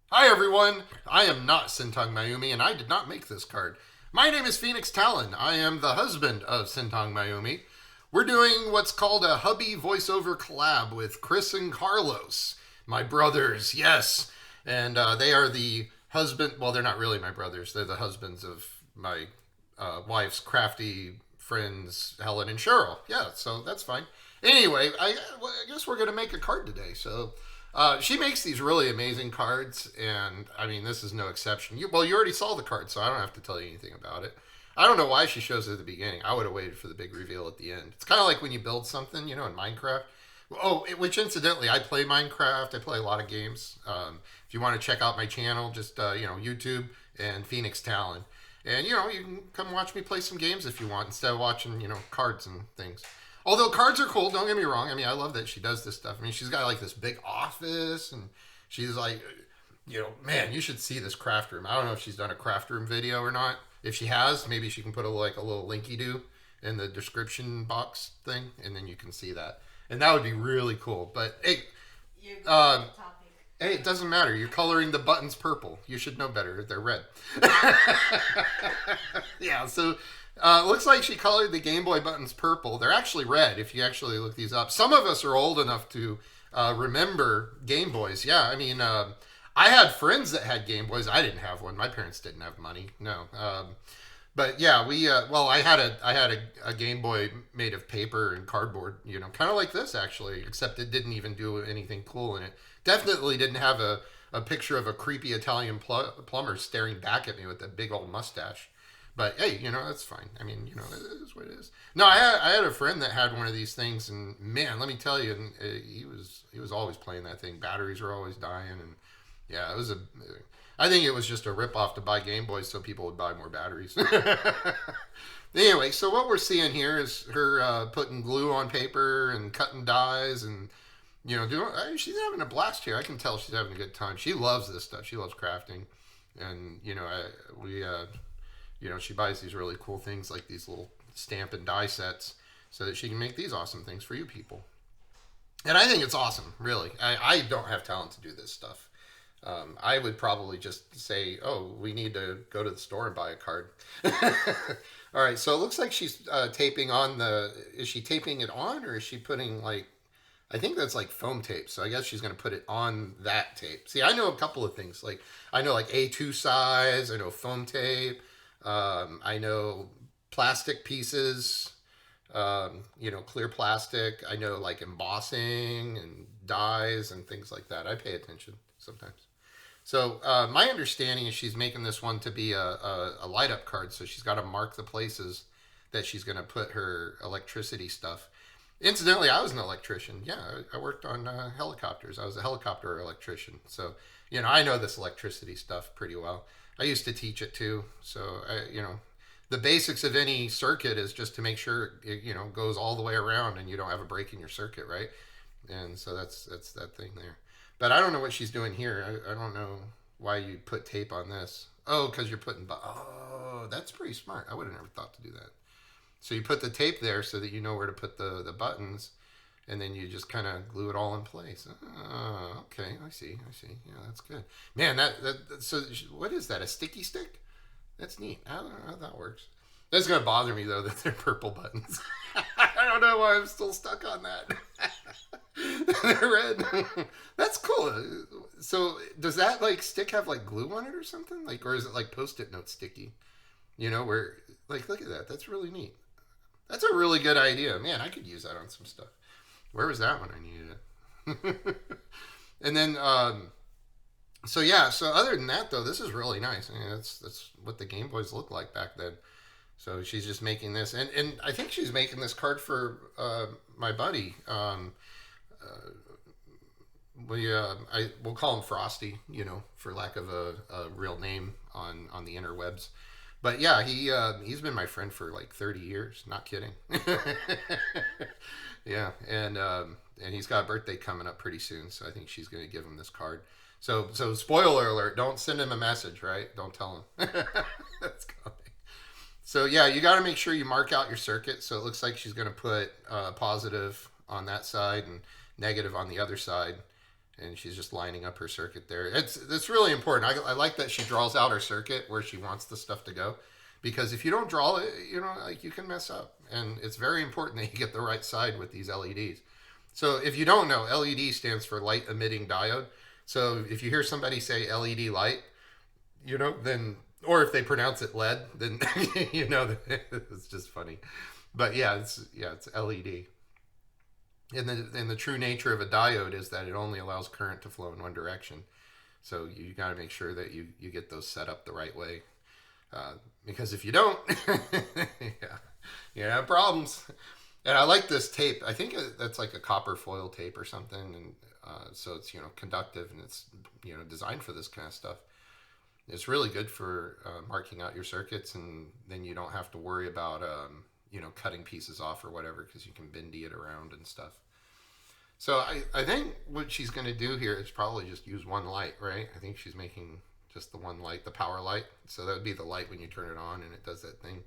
Hi everyone, I am not Sintang Mayumi and I did not make this card. My name is Phoenix Talon. I am the husband of Sintang Mayumi. We're doing what's called a Hubby voiceover collab with Chris and Carlos, my brothers, yes. And they are the husband, well, they're not really my brothers, they're the husbands of my wife's crafty friends, Helen and Cherryl. Yeah, so that's fine. Anyway, I guess we're going to make a card today, so she makes these really amazing cards, and I mean, this is no exception. You already saw the card, so I don't have to tell you anything about it. I don't know why she shows it at the beginning. I would have waited for the big reveal at the end. It's kind of like when you build something, in Minecraft. Which incidentally, I play Minecraft. I play a lot of games. If you want to check out my channel, just YouTube and Phoenix Talon, and you can come watch me play some games if you want instead of watching cards and things. Although cards are cool, don't get me wrong. I mean, I love that she does this stuff. I mean, she's got like this big office, and she's like, man, you should see this craft room. I don't know if she's done a craft room video or not. If she has, maybe she can put a little linky do in the description box thing, and then you can see that. And that would be really cool. But hey, hey, it doesn't matter. You're coloring the buttons purple. You should know better. They're red. Yeah, so looks like she colored the Game Boy buttons purple. They're actually red if you actually look these up. Some of us are old enough to remember Game Boys. Yeah, I mean, I had friends that had Game Boys. I didn't have one. My parents didn't have money. No. But yeah, I had a Game Boy made of paper and cardboard, kind of like this actually, except it didn't even do anything cool in it. Definitely didn't have a picture of a creepy Italian plumber staring back at me with that big old mustache. But hey, that's fine. I mean, it is what it is. No, I had a friend that had one of these things, and man, let me tell you, he was always playing that thing. Batteries were always dying, and yeah, I think it was just a ripoff to buy Game Boys so people would buy more batteries. Anyway, so what we're seeing here is her putting glue on paper and cutting dies and she's having a blast here. I can tell she's having a good time. She loves this stuff. She loves crafting, and she buys these really cool things like these little stamp and die sets so that she can make these awesome things for you people. And I think it's awesome, really. I don't have talent to do this stuff. I would probably just say, oh, we need to go to the store and buy a card. All right, so it looks like she's taping on is she taping it on, or is she putting I think that's like foam tape, so I guess she's going to put it on that tape. See, I know a couple of things. I know A2 size, I know foam tape, I know plastic pieces, clear plastic. I know embossing and dyes and things like that. I pay attention sometimes. So my understanding is she's making this one to be a light up card, so she's got to mark the places that she's going to put her electricity stuff. Incidentally, I was an electrician. Yeah, I worked on helicopters. I was a helicopter electrician. So, I know this electricity stuff pretty well. I used to teach it too. So, the basics of any circuit is just to make sure it, goes all the way around and you don't have a break in your circuit, right? And so that's that thing there. But I don't know what she's doing here. I don't know why you put tape on this. Oh, because you're putting... Oh, that's pretty smart. I would have never thought to do that. So you put the tape there so that you know where to put the buttons, and then you just kind of glue it all in place. Oh, okay, I see. Yeah, that's good. Man, so what is that, a sticky stick? That's neat. I don't know how that works. That's going to bother me, though, that they're purple buttons. I don't know why I'm still stuck on that. They're red. That's cool. So does that, stick have, glue on it or something? Or is it, Post-it note sticky? Where, look at that. That's really neat. That's a really good idea. Man, I could use that on some stuff. Where was that when I needed it? And then, so other than that, though, this is really nice. I mean, that's what the Game Boys looked like back then. So she's just making this. And I think she's making this card for my buddy. We'll call him Frosty, for lack of a real name on the interwebs. But yeah, he's been my friend for 30 years. Not kidding. Yeah, and he's got a birthday coming up pretty soon, so I think she's going to give him this card. So spoiler alert, don't send him a message, right? Don't tell him. That's coming. So yeah, you got to make sure you mark out your circuit. So it looks like she's going to put positive on that side and negative on the other side. and she's just lining up her circuit there. It's really important. I like that she draws out her circuit where she wants the stuff to go, because if you don't draw it, you know, like you can mess up, and it's very important that you get the right side with these LEDs. So if you don't know, LED stands for light emitting diode. So if you hear somebody say LED light, you know, then, or if they pronounce it LED, then you know that it's just funny. But yeah, it's LED. And the true nature of a diode is that it only allows current to flow in one direction. So you got to make sure that you get those set up the right way. Because if you don't, you have problems. And I like this tape. I think that's like a copper foil tape or something. And so it's, you know, conductive, and it's, you know, designed for this kind of stuff. It's really good for marking out your circuits, and then you don't have to worry about, you know, cutting pieces off or whatever, because you can bendy it around and stuff. So I think what she's going to do here is probably just use one light, right? I think she's making just the one light, the power light. So that would be the light when you turn it on and it does that thing.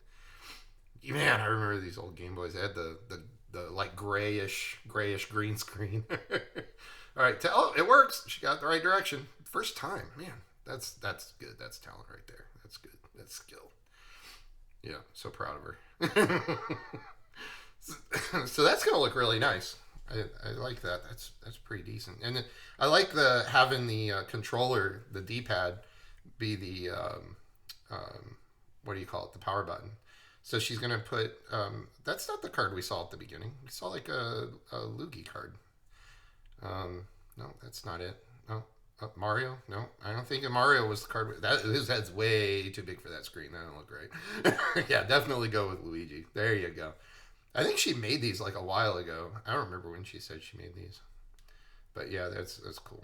Man, I remember these old Game Boys. They had the like grayish green screen. All right, oh, it works. She got the right direction. First time, man. That's good. That's talent right there. That's good. That's skill. Yeah, so proud of her. So that's gonna look really nice. I like that. That's pretty decent. And then I like having the controller, the D-pad, be the what do you call it? The power button. So she's gonna put that's not the card we saw at the beginning. We saw like a Luigi card. No, that's not it. No. Mario? No, I don't think Mario was the card. His head's way too big for that screen. That don't look great. Yeah, definitely go with Luigi. There you go. I think she made these like a while ago. I don't remember when she said she made these. But yeah, that's cool.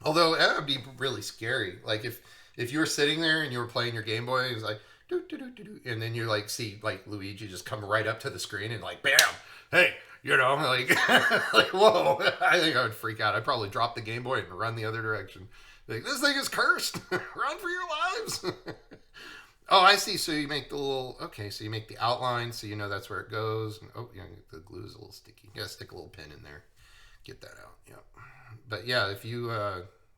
Although that would be really scary. Like if you were sitting there and you were playing your Game Boy, it was like do do do do do, and then you like see like Luigi just come right up to the screen and like bam, hey. You know, like, like, whoa, I think I would freak out. I'd probably drop the Game Boy and run the other direction. Like, this thing is cursed. Run for your lives. Oh, I see. So you make the little, okay, so you make the outline so you know that's where it goes. And, oh, yeah, the glue is a little sticky. You gotta stick a little pin in there. Get that out, yeah. But yeah, if you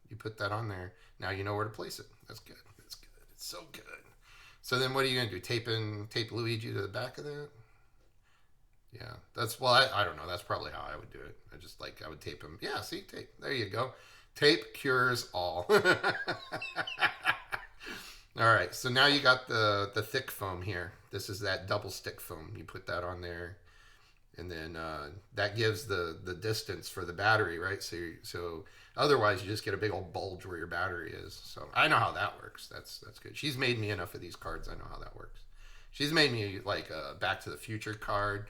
you put that on there, now you know where to place it. That's good. That's good. It's so good. So then what are you going to do? Tape Luigi to the back of that? Yeah, that's, well, I don't know. That's probably how I would do it. I would tape him. Yeah, see, tape. There you go. Tape cures all. All right, so now you got the thick foam here. This is that double stick foam. You put that on there, and then that gives the distance for the battery, right? So otherwise you just get a big old bulge where your battery is. So I know how that works. That's good. She's made me enough of these cards. I know how that works. She's made me like a Back to the Future card.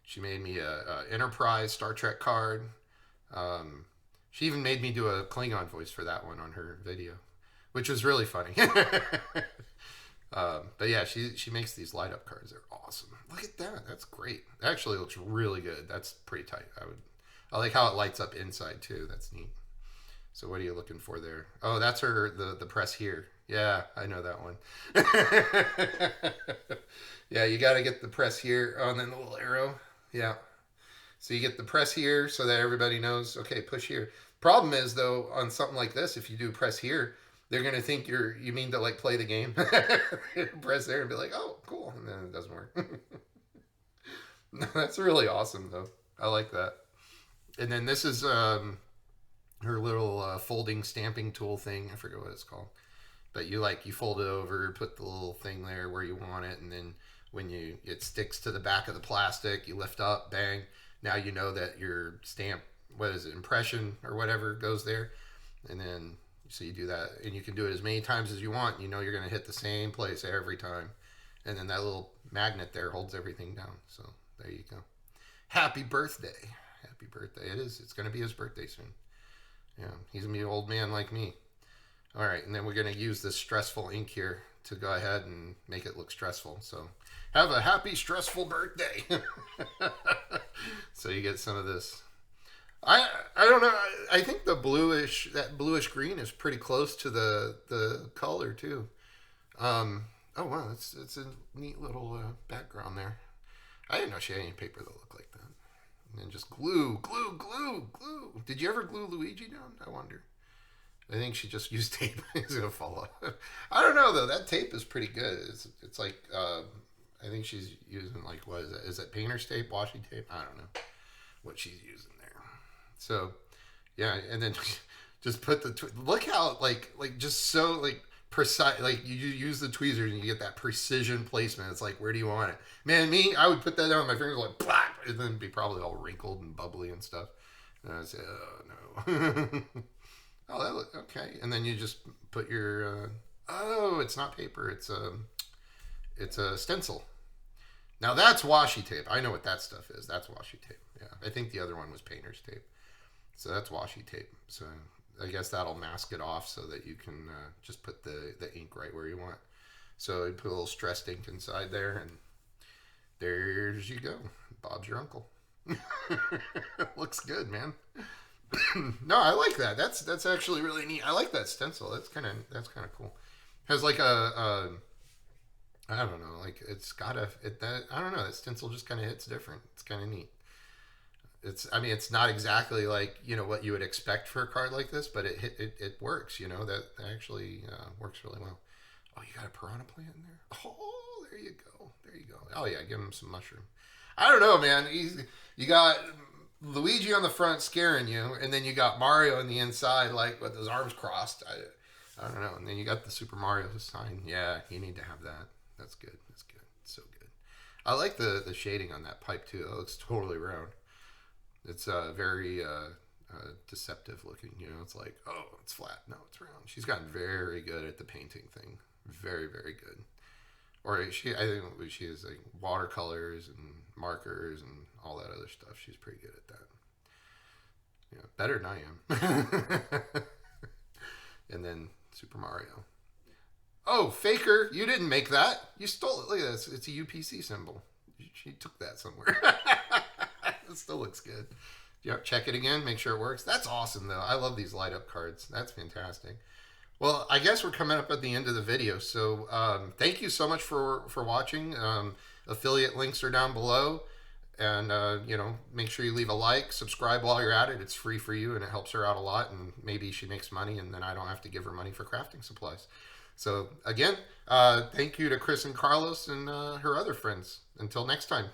She made me a Enterprise Star Trek card. She even made me do a Klingon voice for that one on her video, which was really funny. But yeah, she makes these light up cards. They're awesome. Look at that. That's great. It actually looks really good. That's pretty tight. I like how it lights up inside too. That's neat. So what are you looking for there? Oh, that's the press here. Yeah, I know that one. Yeah, you got to get the press here. Oh, and then the little arrow. Yeah. So you get the press here so that everybody knows, okay, push here. Problem is, though, on something like this, if you do press here, they're going to think you mean to, like, play the game. Press there and be like, oh, cool. And then it doesn't work. That's really awesome, though. I like that. And then this is her little folding stamping tool thing. I forget what it's called. But you fold it over, put the little thing there where you want it, and then when it sticks to the back of the plastic, you lift up, bang. Now you know that your stamp, impression or whatever goes there. And then, so you do that, and you can do it as many times as you want. You know you're going to hit the same place every time. And then that little magnet there holds everything down. So there you go. Happy birthday. Happy birthday. It is. It's going to be his birthday soon. Yeah, he's going to be an old man like me. All right, and then we're going to use this stressful ink here to go ahead and make it look stressful. So have a happy, stressful birthday. So you get some of this. I don't know. I think that bluish green is pretty close to the color too. Oh wow, it's a neat little background there. I didn't know she had any paper that looked like that. And then just glue, glue, glue, glue. Did you ever glue Luigi down? I wonder. I think she just used tape. It's going to fall off. I don't know, though. That tape is pretty good. It's like, I think she's using, like, what is it? Is it painter's tape, washi tape? I don't know what she's using there. So, yeah, and then just put the, look how, like, just so, like, precise, like, you use the tweezers and you get that precision placement. It's like, where do you want it? Man, I would put that down on my fingers, like, blah, and then be probably all wrinkled and bubbly and stuff. And I'd say, oh, no. Oh, that look okay. And then you just put your, oh, it's not paper. It's a stencil. Now that's washi tape. I know what that stuff is. That's washi tape. Yeah. I think the other one was painter's tape. So that's washi tape. So I guess that'll mask it off so that you can just put the ink right where you want. So you put a little stressed ink inside there, and there's you go. Bob's your uncle. Looks good, man. No, I like that. That's actually really neat. I like that stencil. That's kind of cool. Has like a I don't know, like it's got I don't know, that stencil just kind of hits different. It's kind of neat. I mean, it's not exactly like, you know, what you would expect for a card like this, but it works, you know, that actually works really well. Oh, you got a piranha plant in there? Oh, there you go. There you go. Oh yeah, give him some mushroom. I don't know, man. You got Luigi on the front scaring you, and then you got Mario on the inside, like with his arms crossed. I don't know. And then you got the Super Mario sign. Yeah, you need to have that. That's good. That's good. It's so good. I like the shading on that pipe too. It looks totally round. It's very deceptive looking. You know, it's like, oh, it's flat. No, it's round. She's gotten very good at the painting thing. Very, very good. Or I think she has like watercolors and markers and all that other stuff. She's pretty good at that. Yeah, better than I am. And then Super Mario. Oh, Faker, you didn't make that. You stole it. Look at this. It's a UPC symbol. She took that somewhere. It still looks good. Yeah, check it again. Make sure it works. That's awesome, though. I love these light up cards. That's fantastic. Well, I guess we're coming up at the end of the video. So thank you so much for watching. Affiliate links are down below. And, you know, make sure you leave a like, subscribe while you're at it. It's free for you, and it helps her out a lot. And maybe she makes money, and then I don't have to give her money for crafting supplies. So, again, thank you to Chris and Carlos and her other friends. Until next time.